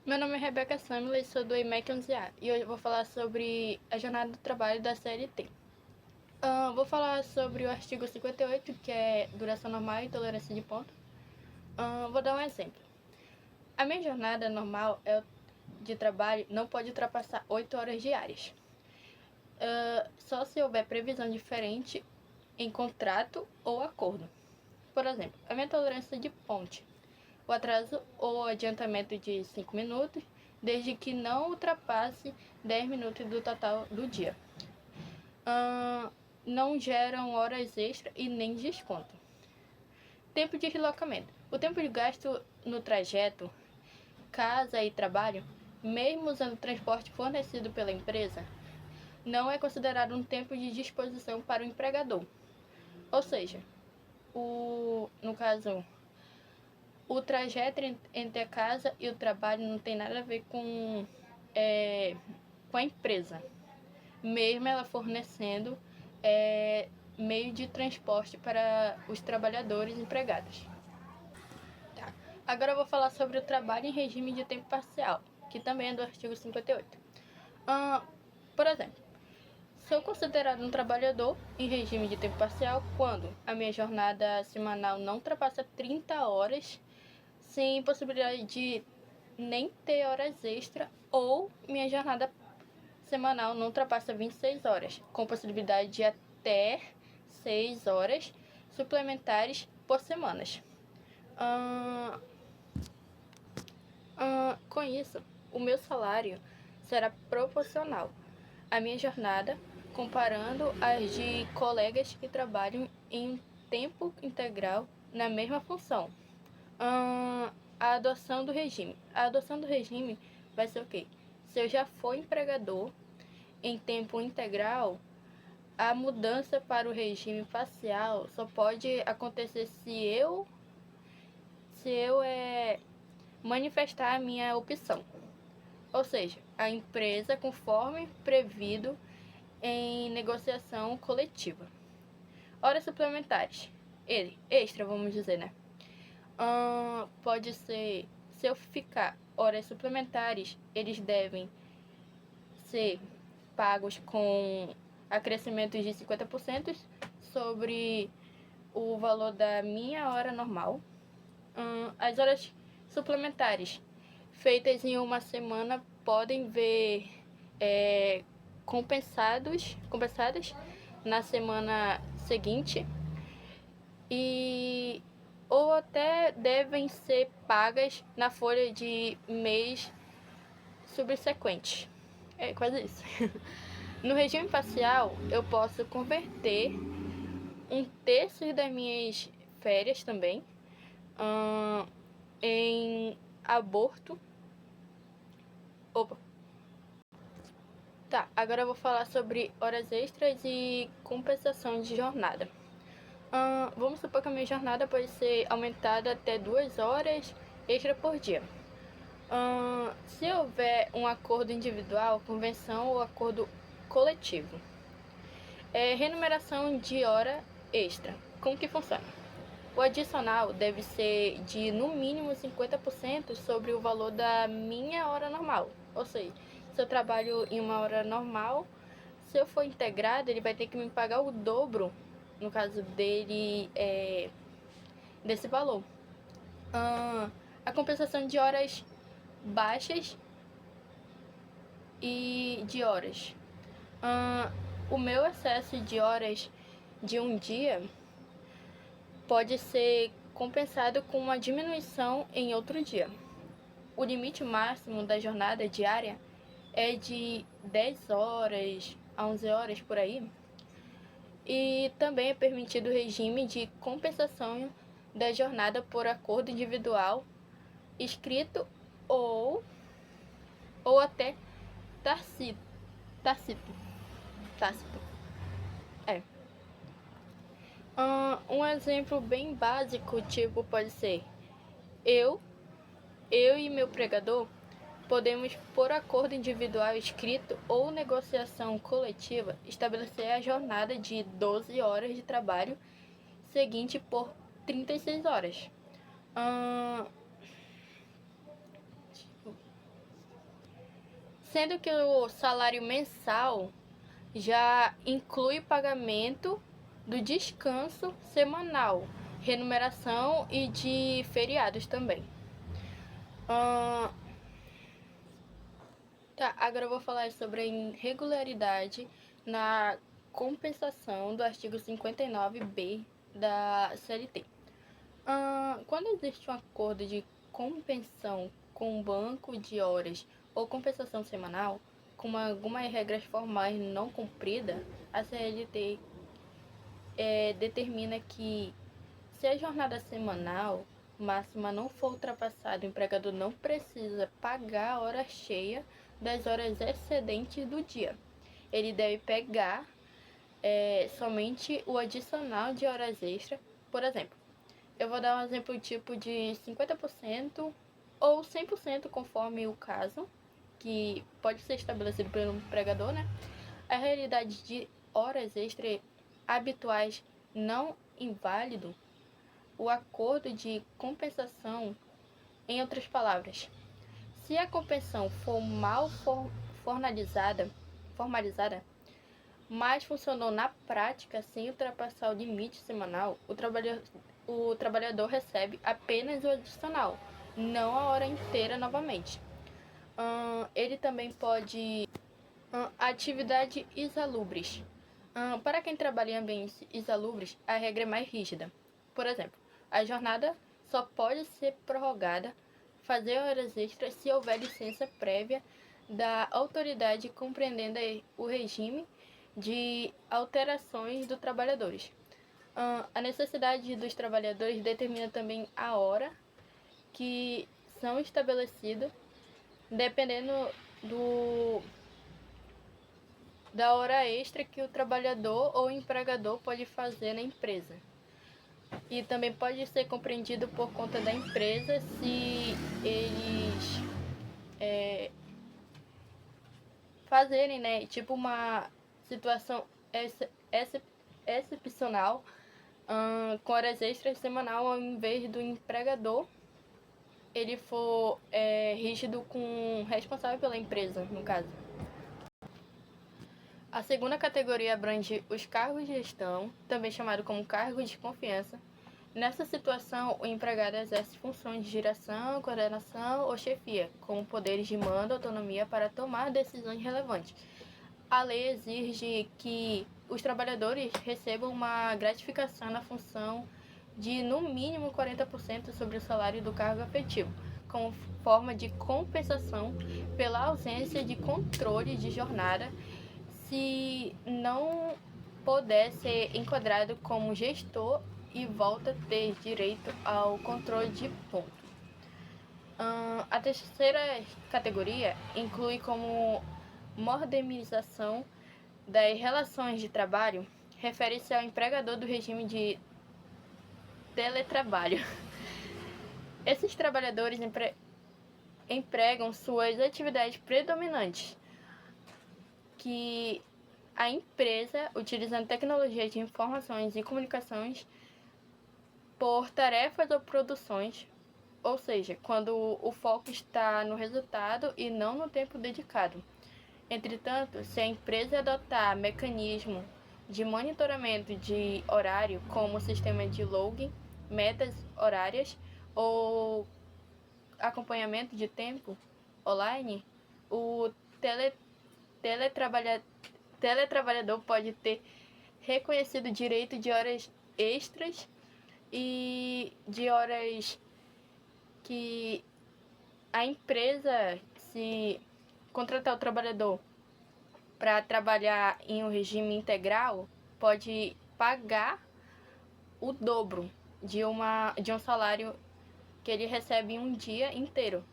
Meu nome é Rebeca Samila e sou do EMEC 11A e hoje eu vou falar sobre a jornada do trabalho da CLT. Vou falar sobre o artigo 58, que é duração normal e tolerância de ponto. Vou dar um exemplo. A minha jornada normal de trabalho não pode ultrapassar 8 horas diárias. Só se houver previsão diferente em contrato ou acordo. Por exemplo, a minha tolerância de ponte, o atraso ou adiantamento de 5 minutos, desde que não ultrapasse 10 minutos do total do dia. Não geram horas extras e nem desconto. Tempo de deslocamento. O tempo de gasto no trajeto, casa e trabalho, mesmo usando o transporte fornecido pela empresa, não é considerado um tempo de disposição para o empregador. Ou seja, no caso, o trajeto entre a casa e o trabalho não tem nada a ver com a empresa, mesmo ela fornecendo meio de transporte para os trabalhadores empregados. Tá. Agora eu vou falar sobre o trabalho em regime de tempo parcial, que também é do artigo 58. Por exemplo, sou considerado um trabalhador em regime de tempo parcial quando a minha jornada semanal não ultrapassa 30 horas, sem possibilidade de nem ter horas extra, ou minha jornada semanal não ultrapassa 26 horas, com possibilidade de até 6 horas suplementares por semana. Com isso, o meu salário será proporcional à minha jornada, comparando as de colegas que trabalham em tempo integral na mesma função. A adoção do regime. A adoção do regime vai ser o quê? Se eu já for empregador em tempo integral, a mudança para o regime parcial só pode acontecer se eu manifestar a minha opção. Ou seja, a empresa conforme previsto em negociação coletiva. Horas suplementares. Extra, vamos dizer, né? Pode ser, se eu ficar horas suplementares, eles devem ser pagos com acrescimentos de 50% sobre o valor da minha hora normal. As horas suplementares feitas em uma semana podem ver compensadas na semana seguinte ou até devem ser pagas na folha de mês subsequente. É quase isso. No regime parcial, eu posso converter um terço das minhas férias também em aborto. Tá, agora eu vou falar sobre horas extras e compensação de jornada. Vamos supor que a minha jornada pode ser aumentada até 2 horas extra por dia. Se houver um acordo individual, convenção ou acordo coletivo. Remuneração de hora extra. Como que funciona? O adicional deve ser de no mínimo 50% sobre o valor da minha hora normal. Ou seja, se eu trabalho em uma hora normal, se eu for integrado, ele vai ter que me pagar o dobro, no caso dele, desse valor. A compensação de horas baixas e de horas. O meu excesso de horas de um dia pode ser compensado com uma diminuição em outro dia. O limite máximo da jornada diária é de 10 horas a 11 horas por aí. E também é permitido o regime de compensação da jornada por acordo individual, escrito ou até tácito. Um exemplo bem básico, tipo, pode ser eu e meu empregador podemos, por acordo individual escrito ou negociação coletiva, estabelecer a jornada de 12 horas de trabalho seguinte por 36 horas. sendo que o salário mensal já inclui pagamento do descanso semanal, remuneração e de feriados também. Tá, agora eu vou falar sobre a irregularidade na compensação do artigo 59b da CLT. Quando existe um acordo de compensação com um banco de horas ou compensação semanal, com algumas regras formais não cumpridas, a CLT determina que, se a jornada semanal máxima não for ultrapassada, o empregador não precisa pagar a hora cheia das horas excedentes do dia. Ele deve pegar somente o adicional de horas extras. Por exemplo, eu vou dar um exemplo tipo de 50% ou 100%, conforme o caso, que pode ser estabelecido pelo empregador, né? A realidade de horas extras habituais não inválido o acordo de compensação. Em outras palavras, se a compensação for mal formalizada, mas funcionou na prática sem ultrapassar o limite semanal, o trabalhador recebe apenas o adicional, não a hora inteira novamente. Ele também pode... atividade insalubres. Para quem trabalha em ambientes insalubres, a regra é mais rígida. Por exemplo, a jornada só pode ser prorrogada, fazer horas extras, se houver licença prévia da autoridade compreendendo o regime de alterações dos trabalhadores. A necessidade dos trabalhadores determina também a hora que são estabelecidas, dependendo da hora extra que o trabalhador ou empregador pode fazer na empresa. E também pode ser compreendido por conta da empresa se eles fazerem, né, tipo uma situação excepcional, com horas extras semanal, ao invés do empregador ele for rígido com o responsável pela empresa, no caso. A segunda categoria abrange os cargos de gestão, também chamado como cargo de confiança. Nessa situação, o empregado exerce funções de direção, coordenação ou chefia, com poderes de mando e autonomia para tomar decisões relevantes. A lei exige que os trabalhadores recebam uma gratificação na função de no mínimo 40% sobre o salário do cargo efetivo, como forma de compensação pela ausência de controle de jornada, se não puder ser enquadrado como gestor e volta a ter direito ao controle de ponto. A terceira categoria inclui como modernização das relações de trabalho, refere-se ao empregador do regime de teletrabalho. Esses trabalhadores empregam suas atividades predominantes, que a empresa, utilizando tecnologias de informações e comunicações, por tarefas ou produções, ou seja, quando o foco está no resultado e não no tempo dedicado. Entretanto, se a empresa adotar mecanismo de monitoramento de horário, como sistema de login, metas horárias ou acompanhamento de tempo online, o teletrabalhador pode ter reconhecido direito de horas extras e de horas que a empresa, se contratar o trabalhador para trabalhar em um regime integral, pode pagar o dobro de um salário que ele recebe em um dia inteiro.